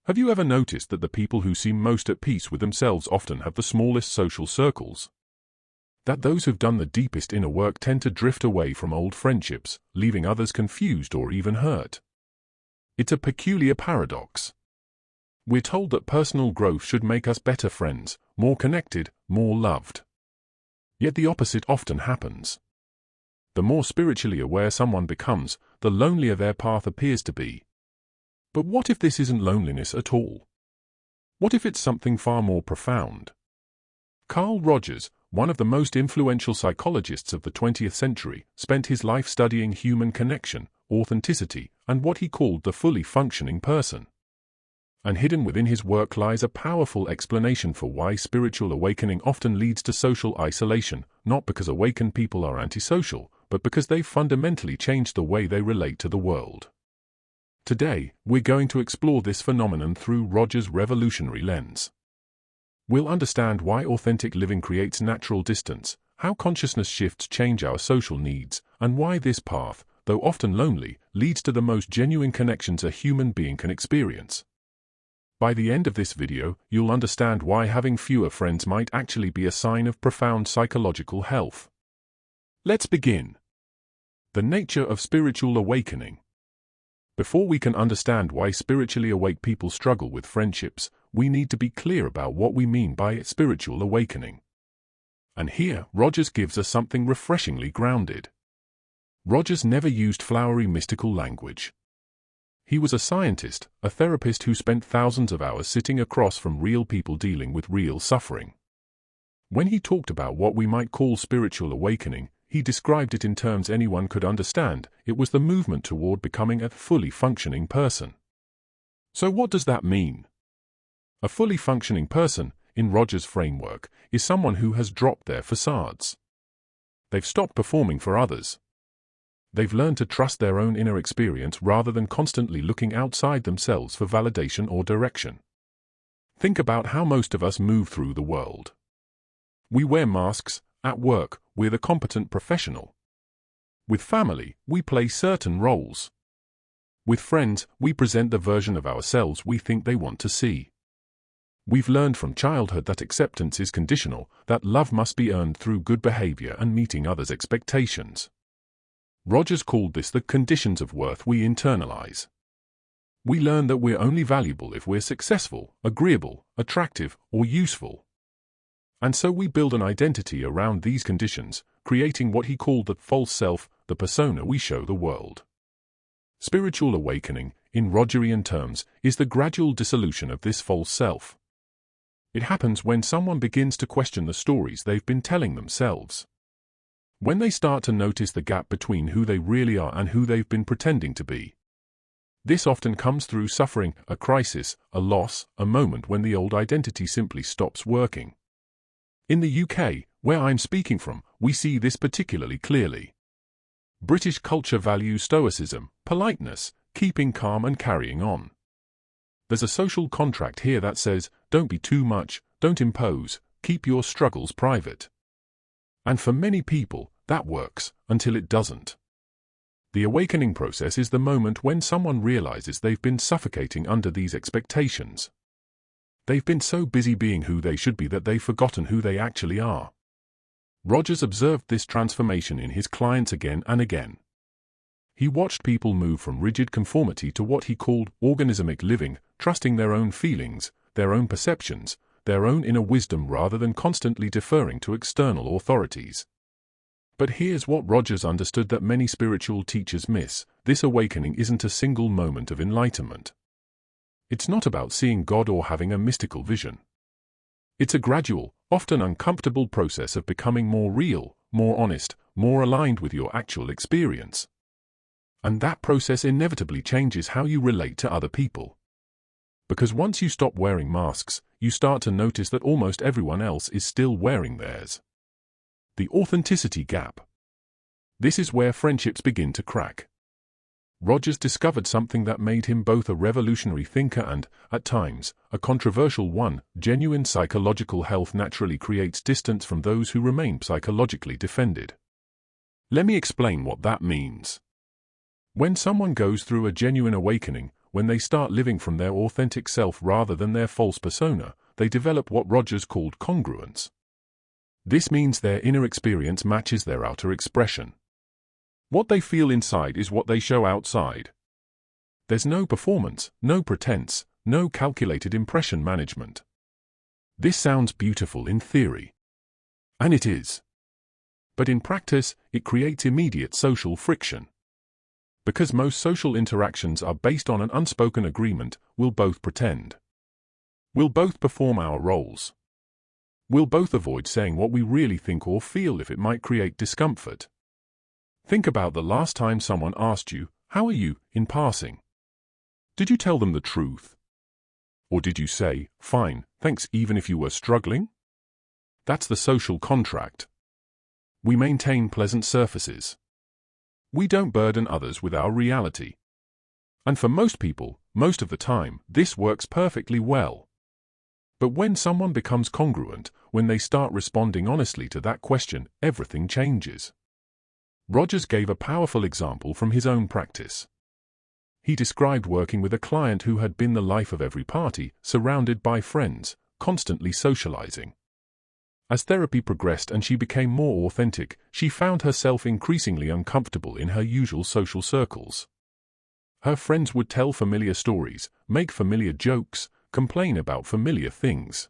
Have you ever noticed that the people who seem most at peace with themselves often have the smallest social circles? That those who've done the deepest inner work tend to drift away from old friendships, leaving others confused or even hurt? It's a peculiar paradox. We're told that personal growth should make us better friends, more connected, more loved. Yet the opposite often happens. The more spiritually aware someone becomes, the lonelier their path appears to be. But what if this isn't loneliness at all? What if it's something far more profound? Carl Rogers, one of the most influential psychologists of the 20th century, spent his life studying human connection, authenticity, and what he called the fully functioning person. And hidden within his work lies a powerful explanation for why spiritual awakening often leads to social isolation, not because awakened people are antisocial, but because they've fundamentally changed the way they relate to the world. Today, we're going to explore this phenomenon through Rogers' revolutionary lens. We'll understand why authentic living creates natural distance, how consciousness shifts change our social needs, and why this path, though often lonely, leads to the most genuine connections a human being can experience. By the end of this video, you'll understand why having fewer friends might actually be a sign of profound psychological health. Let's begin. The nature of spiritual awakening. Before we can understand why spiritually awake people struggle with friendships, we need to be clear about what we mean by spiritual awakening. And here, Rogers gives us something refreshingly grounded. Rogers never used flowery mystical language. He was a scientist, a therapist who spent thousands of hours sitting across from real people dealing with real suffering. When he talked about what we might call spiritual awakening, he described it in terms anyone could understand. It was the movement toward becoming a fully functioning person. So what does that mean? A fully functioning person, in Rogers' framework, is someone who has dropped their facades. They've stopped performing for others. They've learned to trust their own inner experience rather than constantly looking outside themselves for validation or direction. Think about how most of us move through the world. We wear masks. At work, we're the competent professional. With family, we play certain roles. With friends, we present the version of ourselves we think they want to see. We've learned from childhood that acceptance is conditional, that love must be earned through good behavior and meeting others' expectations. Rogers called this the conditions of worth we internalize. We learn that we're only valuable if we're successful, agreeable, attractive, or useful. And so we build an identity around these conditions, creating what he called the false self, the persona we show the world. Spiritual awakening, in Rogerian terms, is the gradual dissolution of this false self. It happens when someone begins to question the stories they've been telling themselves. When they start to notice the gap between who they really are and who they've been pretending to be. This often comes through suffering, a crisis, a loss, a moment when the old identity simply stops working. In the UK, where I'm speaking from, we see this particularly clearly. British culture values stoicism, politeness, keeping calm and carrying on. There's a social contract here that says, don't be too much, don't impose, keep your struggles private. And for many people, that works, until it doesn't. The awakening process is the moment when someone realizes they've been suffocating under these expectations. They've been so busy being who they should be that they've forgotten who they actually are. Rogers observed this transformation in his clients again and again. He watched people move from rigid conformity to what he called organismic living, trusting their own feelings, their own perceptions, their own inner wisdom rather than constantly deferring to external authorities. But here's what Rogers understood that many spiritual teachers miss: this awakening isn't a single moment of enlightenment. It's not about seeing God or having a mystical vision. It's a gradual, often uncomfortable process of becoming more real, more honest, more aligned with your actual experience. And that process inevitably changes how you relate to other people. Because once you stop wearing masks, you start to notice that almost everyone else is still wearing theirs. The authenticity gap. This is where friendships begin to crack. Rogers discovered something that made him both a revolutionary thinker and, at times, a controversial one. Genuine psychological health naturally creates distance from those who remain psychologically defended. Let me explain what that means. When someone goes through a genuine awakening, when they start living from their authentic self rather than their false persona, they develop what Rogers called congruence. This means their inner experience matches their outer expression. What they feel inside is what they show outside. There's no performance, no pretense, no calculated impression management. This sounds beautiful in theory. And it is. But in practice, it creates immediate social friction. Because most social interactions are based on an unspoken agreement, we'll both pretend. We'll both perform our roles. We'll both avoid saying what we really think or feel if it might create discomfort. Think about the last time someone asked you, "How are you?" in passing. Did you tell them the truth? Or did you say, "Fine, thanks," even if you were struggling? That's the social contract. We maintain pleasant surfaces. We don't burden others with our reality. And for most people, most of the time, this works perfectly well. But when someone becomes congruent, when they start responding honestly to that question, everything changes. Rogers gave a powerful example from his own practice. He described working with a client who had been the life of every party, surrounded by friends, constantly socializing. As therapy progressed and she became more authentic, she found herself increasingly uncomfortable in her usual social circles. Her friends would tell familiar stories, make familiar jokes, complain about familiar things.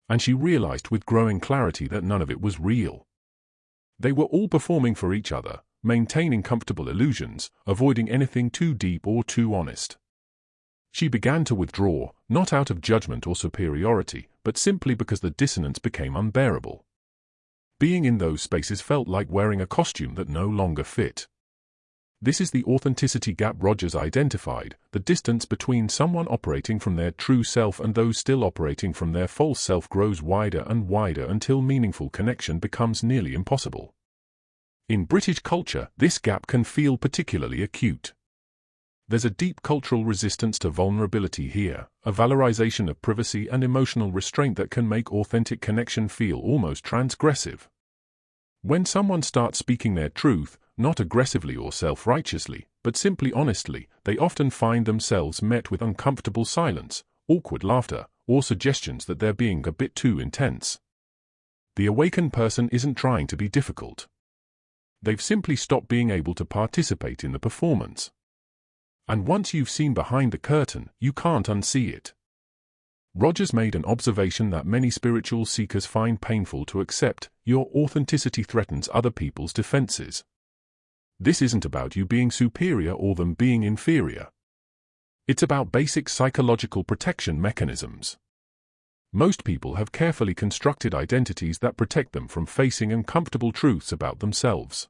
And she realized with growing clarity that none of it was real. They were all performing for each other, maintaining comfortable illusions, avoiding anything too deep or too honest. She began to withdraw, not out of judgment or superiority, but simply because the dissonance became unbearable. Being in those spaces felt like wearing a costume that no longer fit. This is the authenticity gap Rogers identified, the distance between someone operating from their true self and those still operating from their false self grows wider and wider until meaningful connection becomes nearly impossible. In British culture, this gap can feel particularly acute. There's a deep cultural resistance to vulnerability here, a valorization of privacy and emotional restraint that can make authentic connection feel almost transgressive. When someone starts speaking their truth, not aggressively or self-righteously, but simply honestly, they often find themselves met with uncomfortable silence, awkward laughter, or suggestions that they're being a bit too intense. The awakened person isn't trying to be difficult. They've simply stopped being able to participate in the performance. And once you've seen behind the curtain, you can't unsee it. Rogers made an observation that many spiritual seekers find painful to accept: your authenticity threatens other people's defenses. This isn't about you being superior or them being inferior. It's about basic psychological protection mechanisms. Most people have carefully constructed identities that protect them from facing uncomfortable truths about themselves.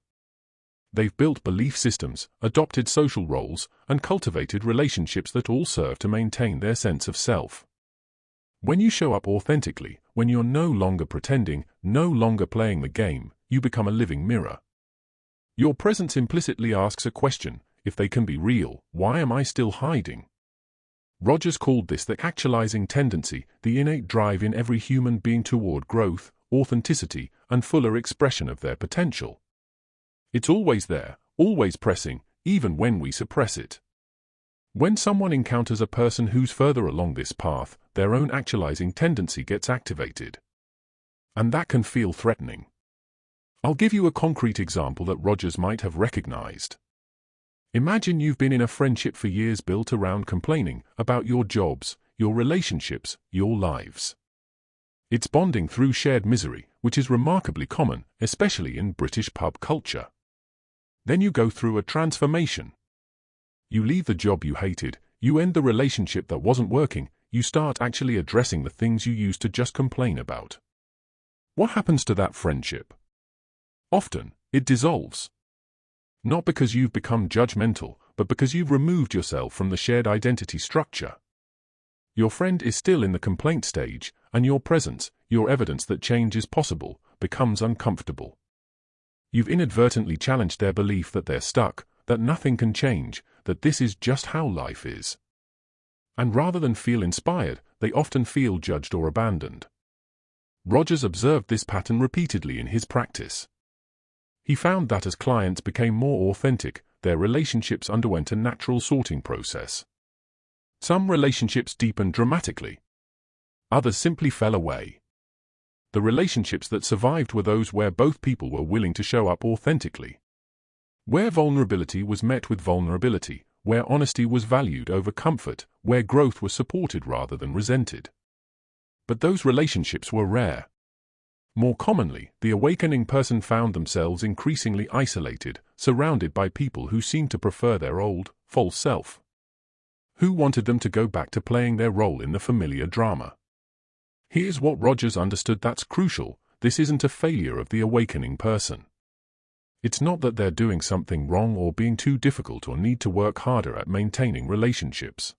They've built belief systems, adopted social roles, and cultivated relationships that all serve to maintain their sense of self. When you show up authentically, when you're no longer pretending, no longer playing the game, you become a living mirror. Your presence implicitly asks a question: if they can be real, why am I still hiding? Rogers called this the actualizing tendency, the innate drive in every human being toward growth, authenticity, and fuller expression of their potential. It's always there, always pressing, even when we suppress it. When someone encounters a person who's further along this path, their own actualizing tendency gets activated. And that can feel threatening. I'll give you a concrete example that Rogers might have recognized. Imagine you've been in a friendship for years built around complaining about your jobs, your relationships, your lives. It's bonding through shared misery, which is remarkably common, especially in British pub culture. Then you go through a transformation. You leave the job you hated, you end the relationship that wasn't working, you start actually addressing the things you used to just complain about. What happens to that friendship? Often, it dissolves. Not because you've become judgmental, but because you've removed yourself from the shared identity structure. Your friend is still in the complaint stage, and your presence, your evidence that change is possible, becomes uncomfortable. You've inadvertently challenged their belief that they're stuck, that nothing can change, that this is just how life is. And rather than feel inspired, they often feel judged or abandoned. Rogers observed this pattern repeatedly in his practice. He found that as clients became more authentic, their relationships underwent a natural sorting process. Some relationships deepened dramatically. Others simply fell away. The relationships that survived were those where both people were willing to show up authentically. Where vulnerability was met with vulnerability, where honesty was valued over comfort, where growth was supported rather than resented. But those relationships were rare. More commonly, the awakening person found themselves increasingly isolated, surrounded by people who seemed to prefer their old, false self. Who wanted them to go back to playing their role in the familiar drama. Here's what Rogers understood that's crucial: this isn't a failure of the awakening person. It's not that they're doing something wrong or being too difficult or need to work harder at maintaining relationships.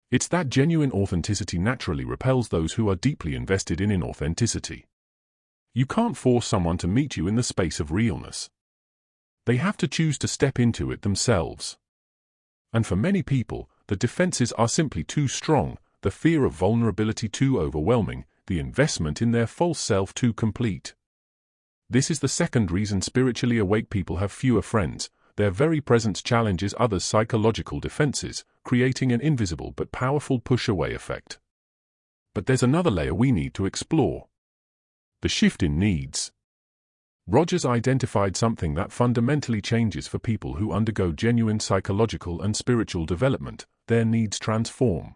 It's that genuine authenticity naturally repels those who are deeply invested in inauthenticity. You can't force someone to meet you in the space of realness. They have to choose to step into it themselves. And for many people, the defenses are simply too strong, the fear of vulnerability too overwhelming, the investment in their false self too complete. This is the second reason spiritually awake people have fewer friends. Their very presence challenges others' psychological defenses, creating an invisible but powerful push-away effect. But there's another layer we need to explore. The shift in needs. Rogers identified something that fundamentally changes for people who undergo genuine psychological and spiritual development: their needs transform.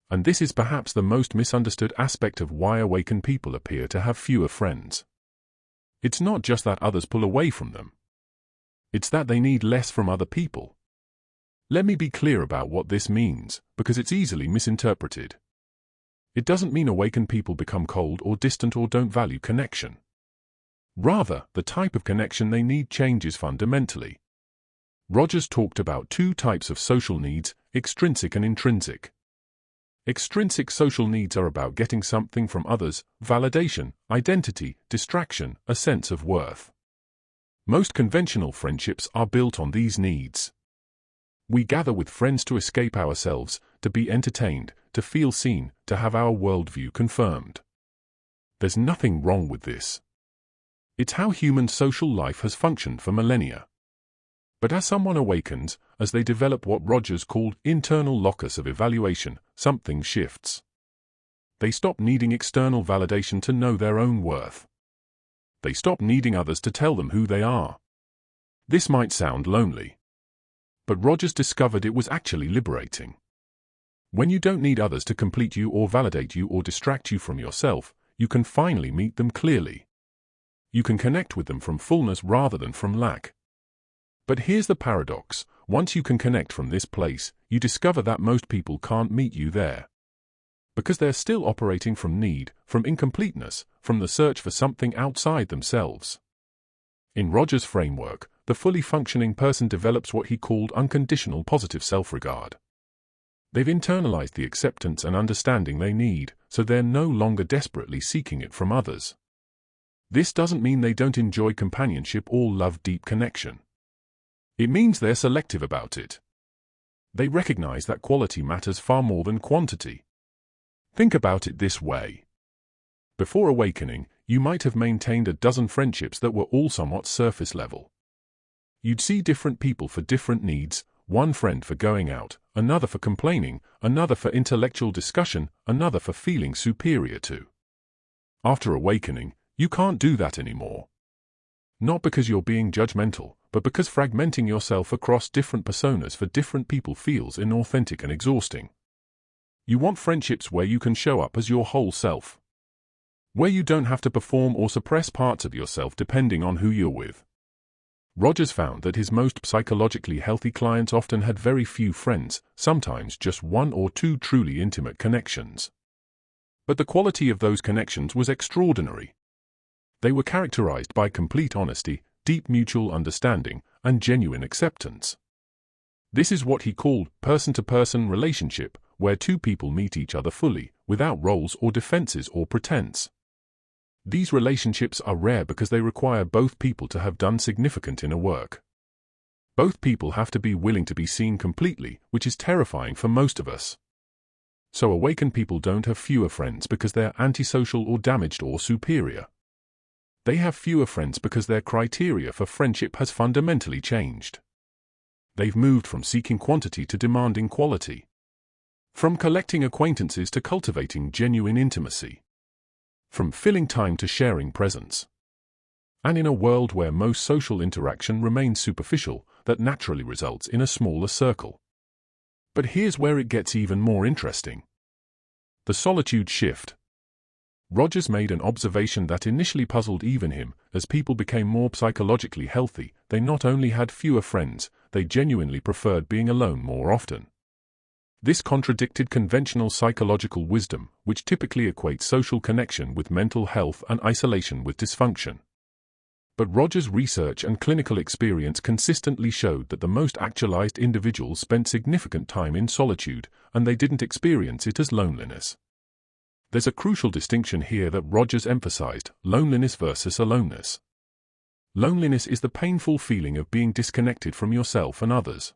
And this is perhaps the most misunderstood aspect of why awakened people appear to have fewer friends. It's not just that others pull away from them. It's that they need less from other people. Let me be clear about what this means, because it's easily misinterpreted. It doesn't mean awakened people become cold or distant or don't value connection. Rather, the type of connection they need changes fundamentally. Rogers talked about two types of social needs: extrinsic and intrinsic. Extrinsic social needs are about getting something from others: validation, identity, distraction, a sense of worth. Most conventional friendships are built on these needs. We gather with friends to escape ourselves, to be entertained, to feel seen, to have our worldview confirmed. There's nothing wrong with this. It's how human social life has functioned for millennia. But as someone awakens, as they develop what Rogers called internal locus of evaluation, something shifts. They stop needing external validation to know their own worth. They stop needing others to tell them who they are. This might sound lonely. But Rogers discovered it was actually liberating. When you don't need others to complete you or validate you or distract you from yourself, you can finally meet them clearly. You can connect with them from fullness rather than from lack. But here's the paradox: once you can connect from this place, you discover that most people can't meet you there. Because they're still operating from need, from incompleteness, from the search for something outside themselves. In Rogers' framework, the fully functioning person develops what he called unconditional positive self-regard. They've internalized the acceptance and understanding they need, so they're no longer desperately seeking it from others. This doesn't mean they don't enjoy companionship or love deep connection. It means they're selective about it. They recognize that quality matters far more than quantity. Think about it this way. Before awakening, you might have maintained a dozen friendships that were all somewhat surface level. You'd see different people for different needs: one friend for going out, another for complaining, another for intellectual discussion, another for feeling superior to. After awakening, you can't do that anymore. Not because you're being judgmental, but because fragmenting yourself across different personas for different people feels inauthentic and exhausting. You want friendships where you can show up as your whole self. Where you don't have to perform or suppress parts of yourself depending on who you're with. Rogers found that his most psychologically healthy clients often had very few friends, sometimes just one or two truly intimate connections. But the quality of those connections was extraordinary. They were characterized by complete honesty, deep mutual understanding, and genuine acceptance. This is what he called person-to-person relationship, where two people meet each other fully, without roles or defenses or pretense. These relationships are rare because they require both people to have done significant inner work. Both people have to be willing to be seen completely, which is terrifying for most of us. So awakened people don't have fewer friends because they're antisocial or damaged or superior. They have fewer friends because their criteria for friendship has fundamentally changed. They've moved from seeking quantity to demanding quality. From collecting acquaintances to cultivating genuine intimacy. From filling time to sharing presence. And in a world where most social interaction remains superficial, that naturally results in a smaller circle. But here's where it gets even more interesting. The solitude shift. Rogers made an observation that initially puzzled even him. As people became more psychologically healthy, they not only had fewer friends, they genuinely preferred being alone more often. This contradicted conventional psychological wisdom, which typically equates social connection with mental health and isolation with dysfunction. But Rogers' research and clinical experience consistently showed that the most actualized individuals spent significant time in solitude, and they didn't experience it as loneliness. There's a crucial distinction here that Rogers emphasized: loneliness versus aloneness. Loneliness is the painful feeling of being disconnected from yourself and others.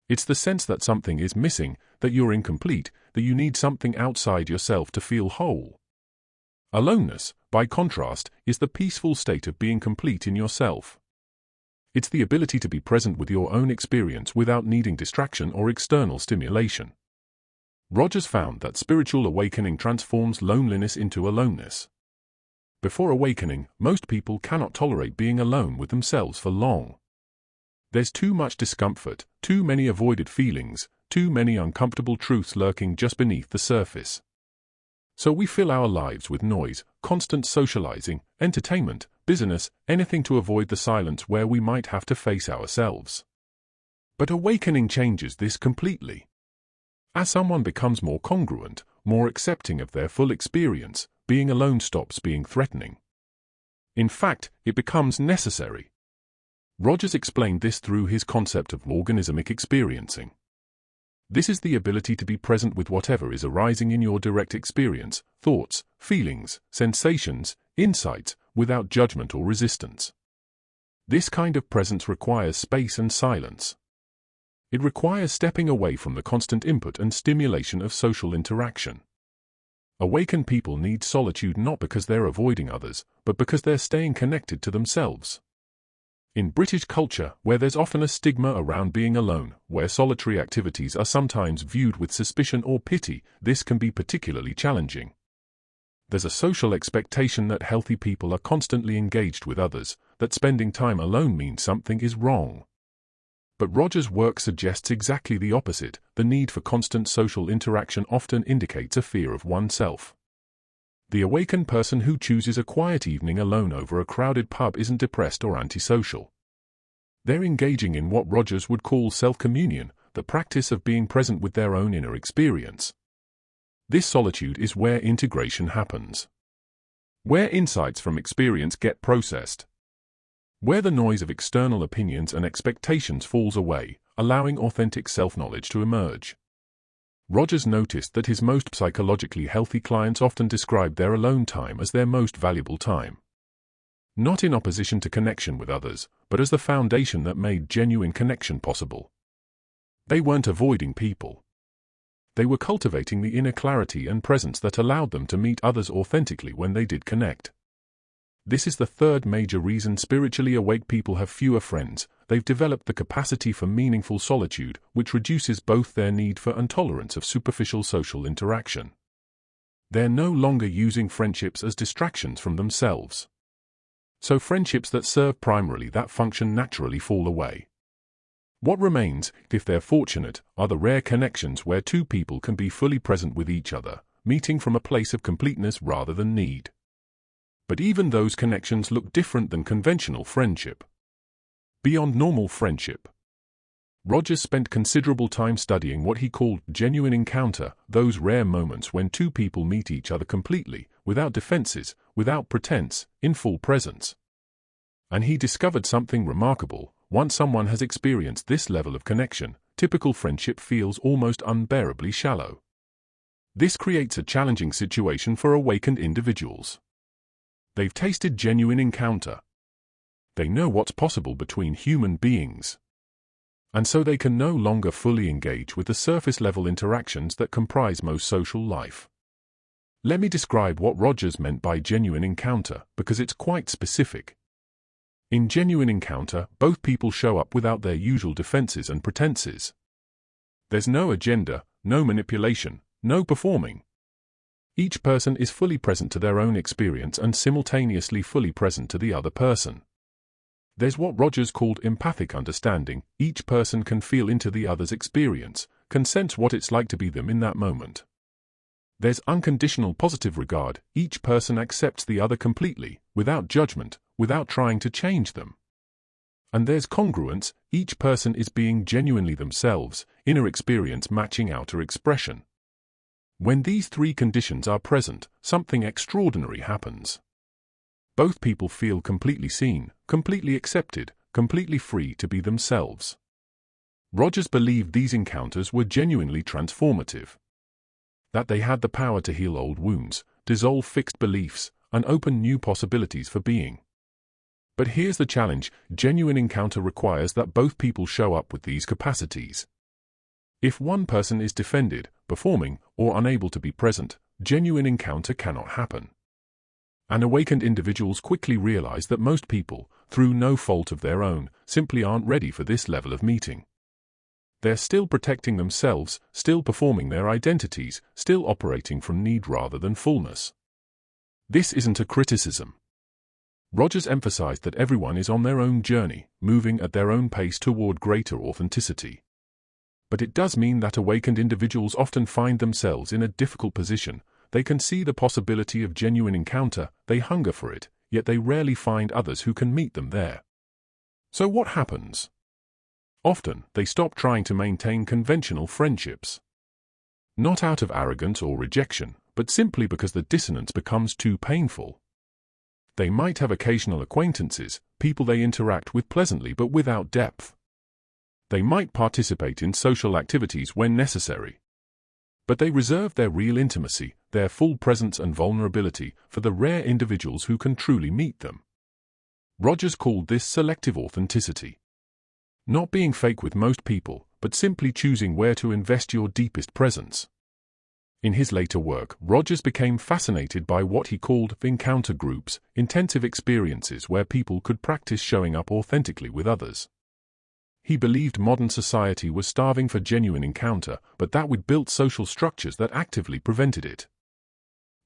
It's the sense that something is missing, that you're incomplete, that you need something outside yourself to feel whole. Aloneness, by contrast, is the peaceful state of being complete in yourself. It's the ability to be present with your own experience without needing distraction or external stimulation. Rogers found that spiritual awakening transforms loneliness into aloneness. Before awakening, most people cannot tolerate being alone with themselves for long. There's too much discomfort, too many avoided feelings, too many uncomfortable truths lurking just beneath the surface. So we fill our lives with noise, constant socializing, entertainment, busyness, anything to avoid the silence where we might have to face ourselves. But awakening changes this completely. As someone becomes more congruent, more accepting of their full experience, being alone stops being threatening. In fact, it becomes necessary. Rogers explained this through his concept of organismic experiencing. This is the ability to be present with whatever is arising in your direct experience, thoughts, feelings, sensations, insights, without judgment or resistance. This kind of presence requires space and silence. It requires stepping away from the constant input and stimulation of social interaction. Awakened people need solitude not because they're avoiding others, but because they're staying connected to themselves. In British culture, where there's often a stigma around being alone, where solitary activities are sometimes viewed with suspicion or pity, this can be particularly challenging. There's a social expectation that healthy people are constantly engaged with others, that spending time alone means something is wrong. But Rogers' work suggests exactly the opposite. The need for constant social interaction often indicates a fear of oneself. The awakened person who chooses a quiet evening alone over a crowded pub isn't depressed or antisocial. They're engaging in what Rogers would call self-communion, the practice of being present with their own inner experience. This solitude is where integration happens. Where insights from experience get processed. Where the noise of external opinions and expectations falls away, allowing authentic self-knowledge to emerge. Rogers noticed that his most psychologically healthy clients often described their alone time as their most valuable time. Not in opposition to connection with others, but as the foundation that made genuine connection possible. They weren't avoiding people. They were cultivating the inner clarity and presence that allowed them to meet others authentically when they did connect. This is the third major reason spiritually awake people have fewer friends. They've developed the capacity for meaningful solitude, which reduces both their need for and tolerance of superficial social interaction. They're no longer using friendships as distractions from themselves. So friendships that serve primarily that function naturally fall away. What remains, if they're fortunate, are the rare connections where two people can be fully present with each other, meeting from a place of completeness rather than need. But even those connections look different than conventional friendship. Beyond normal friendship. Rogers spent considerable time studying what he called genuine encounter, those rare moments when two people meet each other completely, without defenses, without pretense, in full presence. And he discovered something remarkable. Once someone has experienced this level of connection, typical friendship feels almost unbearably shallow. This creates a challenging situation for awakened individuals. They've tasted genuine encounter. They know what's possible between human beings. And so they can no longer fully engage with the surface-level interactions that comprise most social life. Let me describe what Rogers meant by genuine encounter, because it's quite specific. In genuine encounter, both people show up without their usual defenses and pretenses. There's no agenda, no manipulation, no performing. Each person is fully present to their own experience and simultaneously fully present to the other person. There's what Rogers called empathic understanding. Each person can feel into the other's experience, can sense what it's like to be them in that moment. There's unconditional positive regard. Each person accepts the other completely, without judgment, without trying to change them. And there's congruence. Each person is being genuinely themselves, inner experience matching outer expression. When these three conditions are present, something extraordinary happens. Both people feel completely seen, completely accepted, completely free to be themselves. Rogers believed these encounters were genuinely transformative. That they had the power to heal old wounds, dissolve fixed beliefs, and open new possibilities for being. But here's the challenge: genuine encounter requires that both people show up with these capacities. If one person is defended, performing, or unable to be present, genuine encounter cannot happen. And awakened individuals quickly realize that most people, through no fault of their own, simply aren't ready for this level of meeting. They're still protecting themselves, still performing their identities, still operating from need rather than fullness. This isn't a criticism. Rogers emphasized that everyone is on their own journey, moving at their own pace toward greater authenticity. But it does mean that awakened individuals often find themselves in a difficult position. They can see the possibility of genuine encounter, they hunger for it, yet they rarely find others who can meet them there. So what happens? Often, they stop trying to maintain conventional friendships. Not out of arrogance or rejection, but simply because the dissonance becomes too painful. They might have occasional acquaintances, people they interact with pleasantly but without depth. They might participate in social activities when necessary. But they reserve their real intimacy, their full presence and vulnerability, for the rare individuals who can truly meet them. Rogers called this selective authenticity. Not being fake with most people, but simply choosing where to invest your deepest presence. In his later work, Rogers became fascinated by what he called encounter groups, intensive experiences where people could practice showing up authentically with others. He believed modern society was starving for genuine encounter, but that we'd built social structures that actively prevented it.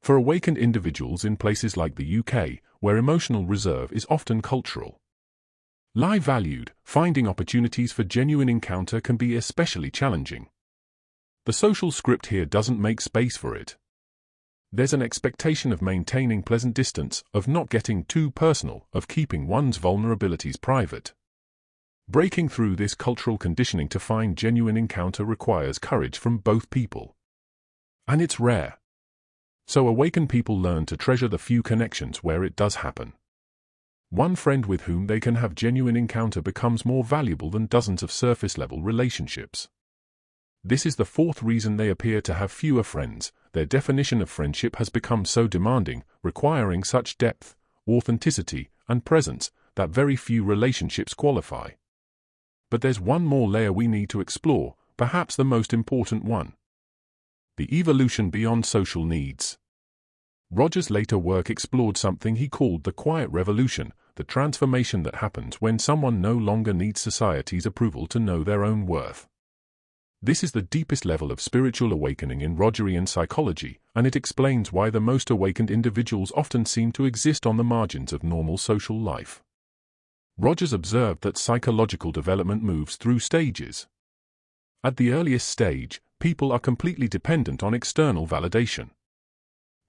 For awakened individuals in places like the UK, where emotional reserve is often cultural, valued, finding opportunities for genuine encounter can be especially challenging. The social script here doesn't make space for it. There's an expectation of maintaining pleasant distance, of not getting too personal, of keeping one's vulnerabilities private. Breaking through this cultural conditioning to find genuine encounter requires courage from both people. And it's rare. So awakened people learn to treasure the few connections where it does happen. One friend with whom they can have genuine encounter becomes more valuable than dozens of surface-level relationships. This is the fourth reason they appear to have fewer friends. Their definition of friendship has become so demanding, requiring such depth, authenticity, and presence, that very few relationships qualify. But there's one more layer we need to explore, perhaps the most important one. The evolution beyond social needs. Rogers' later work explored something he called the quiet revolution, the transformation that happens when someone no longer needs society's approval to know their own worth. This is the deepest level of spiritual awakening in Rogerian psychology, and it explains why the most awakened individuals often seem to exist on the margins of normal social life. Rogers observed that psychological development moves through stages. At the earliest stage, people are completely dependent on external validation.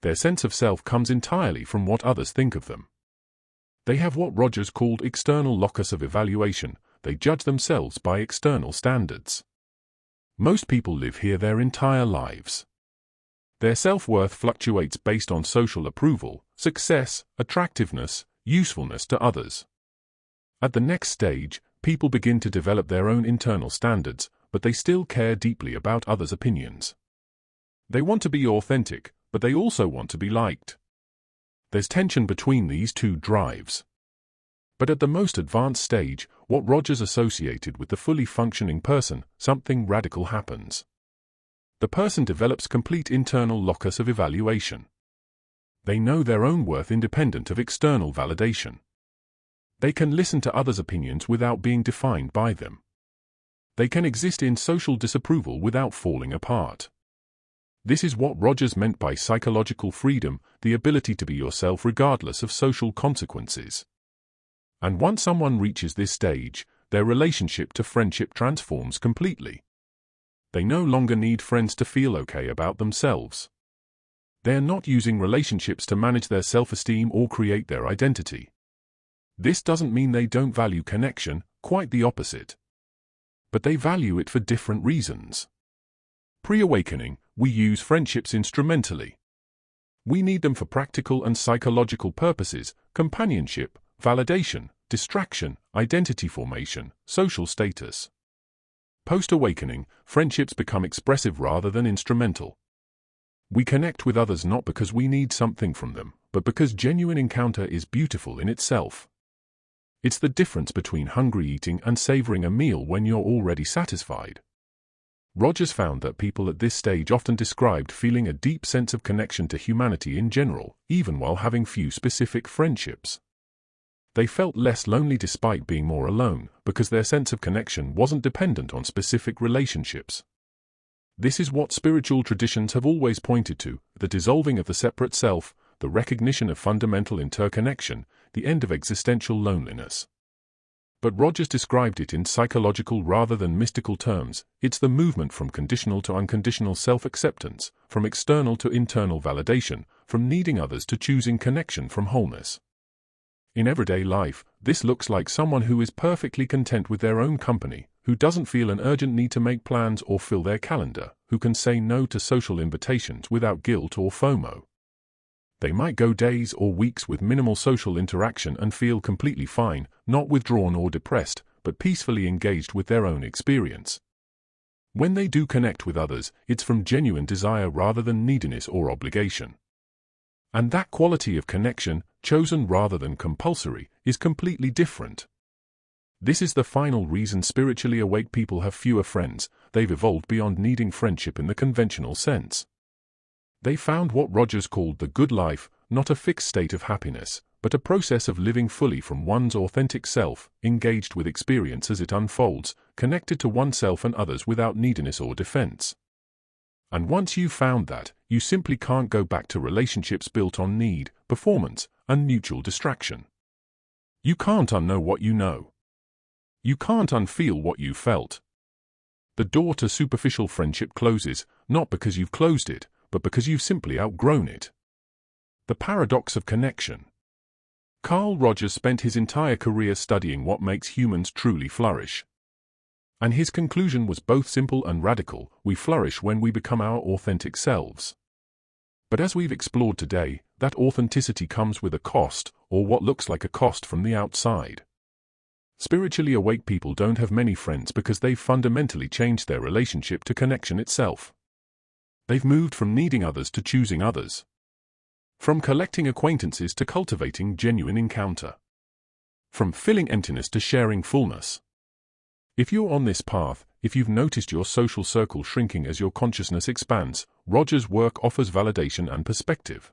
Their sense of self comes entirely from what others think of them. They have what Rogers called external locus of evaluation. They judge themselves by external standards. Most people live here their entire lives. Their self-worth fluctuates based on social approval, success, attractiveness, usefulness to others. At the next stage, people begin to develop their own internal standards, but they still care deeply about others' opinions. They want to be authentic, but they also want to be liked. There's tension between these two drives. But at the most advanced stage, what Rogers associated with the fully functioning person, something radical happens. The person develops complete internal locus of evaluation. They know their own worth independent of external validation. They can listen to others' opinions without being defined by them. They can exist in social disapproval without falling apart. This is what Rogers meant by psychological freedom, the ability to be yourself regardless of social consequences. And once someone reaches this stage, their relationship to friendship transforms completely. They no longer need friends to feel okay about themselves. They are not using relationships to manage their self-esteem or create their identity. This doesn't mean they don't value connection, quite the opposite. But they value it for different reasons. Pre-awakening, we use friendships instrumentally. We need them for practical and psychological purposes: companionship, validation, distraction, identity formation, social status. Post-awakening, friendships become expressive rather than instrumental. We connect with others not because we need something from them, but because genuine encounter is beautiful in itself. It's the difference between hungry eating and savoring a meal when you're already satisfied. Rogers found that people at this stage often described feeling a deep sense of connection to humanity in general, even while having few specific friendships. They felt less lonely despite being more alone, because their sense of connection wasn't dependent on specific relationships. This is what spiritual traditions have always pointed to: the dissolving of the separate self, the recognition of fundamental interconnection, the end of existential loneliness. But Rogers described it in psychological rather than mystical terms. It's the movement from conditional to unconditional self-acceptance, from external to internal validation, from needing others to choosing connection from wholeness. In everyday life, this looks like someone who is perfectly content with their own company, who doesn't feel an urgent need to make plans or fill their calendar, who can say no to social invitations without guilt or FOMO. They might go days or weeks with minimal social interaction and feel completely fine, not withdrawn or depressed, but peacefully engaged with their own experience. When they do connect with others, it's from genuine desire rather than neediness or obligation. And that quality of connection, chosen rather than compulsory, is completely different. This is the final reason spiritually awake people have fewer friends. They've evolved beyond needing friendship in the conventional sense. They found what Rogers called the good life, not a fixed state of happiness, but a process of living fully from one's authentic self, engaged with experience as it unfolds, connected to oneself and others without neediness or defense. And once you've found that, you simply can't go back to relationships built on need, performance, and mutual distraction. You can't unknow what you know. You can't unfeel what you felt. The door to superficial friendship closes, not because you've closed it, but because you've simply outgrown it. The paradox of connection. Carl Rogers spent his entire career studying what makes humans truly flourish. And his conclusion was both simple and radical: we flourish when we become our authentic selves. But as we've explored today, that authenticity comes with a cost, or what looks like a cost from the outside. Spiritually awake people don't have many friends because they've fundamentally changed their relationship to connection itself. They've moved from needing others to choosing others. From collecting acquaintances to cultivating genuine encounter. From filling emptiness to sharing fullness. If you're on this path, if you've noticed your social circle shrinking as your consciousness expands, Rogers' work offers validation and perspective.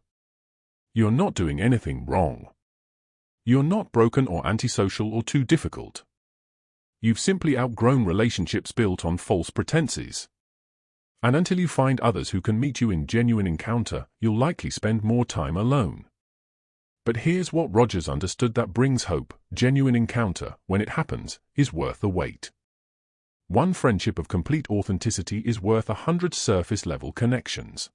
You're not doing anything wrong. You're not broken or antisocial or too difficult. You've simply outgrown relationships built on false pretenses. And until you find others who can meet you in genuine encounter, you'll likely spend more time alone. But here's what Rogers understood that brings hope: genuine encounter, when it happens, is worth the wait. One friendship of complete authenticity is worth 100 surface-level connections.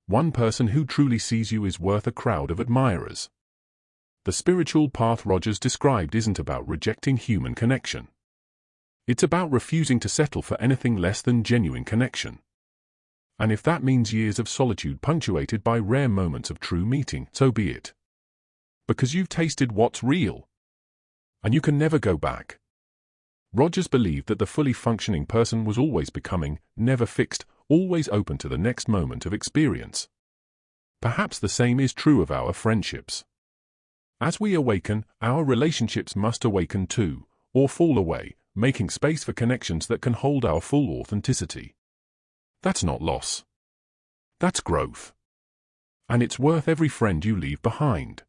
One person who truly sees you is worth a crowd of admirers. The spiritual path Rogers described isn't about rejecting human connection. It's about refusing to settle for anything less than genuine connection. And if that means years of solitude punctuated by rare moments of true meeting, so be it. Because you've tasted what's real. And you can never go back. Rogers believed that the fully functioning person was always becoming, never fixed, always open to the next moment of experience. Perhaps the same is true of our friendships. As we awaken, our relationships must awaken too, or fall away, making space for connections that can hold our full authenticity. That's not loss. That's growth. And it's worth every friend you leave behind.